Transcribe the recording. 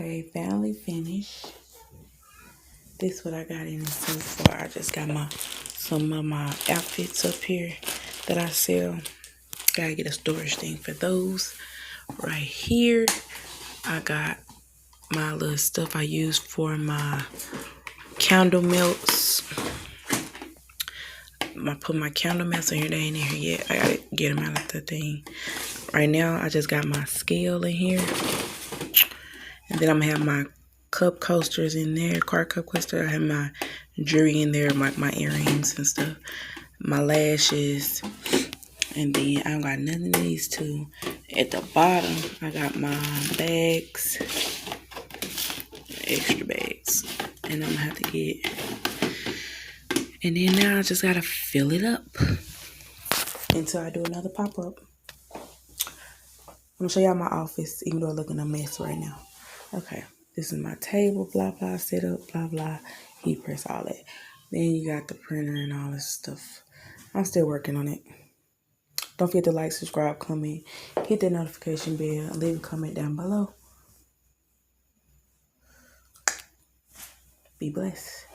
Okay, finally finished. This is what I got in it so far. I just got some of my outfits up here that I sell. Gotta get a storage thing for those. Right here, I got my little stuff I use for my candle melts. I put my candle melts in here. They ain't in here yet. I gotta get them out of the thing. Right now, I just got my scale in here. And then I'm gonna have my cup coasters in there, card cup coaster. I have my jewelry in there, like my earrings and stuff, my lashes, and then I don't got none of these two. At the bottom, I got my bags, extra bags, and I'm gonna have to get. And then now I just gotta fill it up until I do another pop up. I'm gonna show y'all my office, even though it's looking a mess right now. Okay, this is my table, blah, blah, set up, blah, blah, heat press, all that. Then you got the printer and all this stuff. I'm still working on it. Don't forget to like, subscribe, comment, hit that notification bell, and leave a comment down below. Be blessed.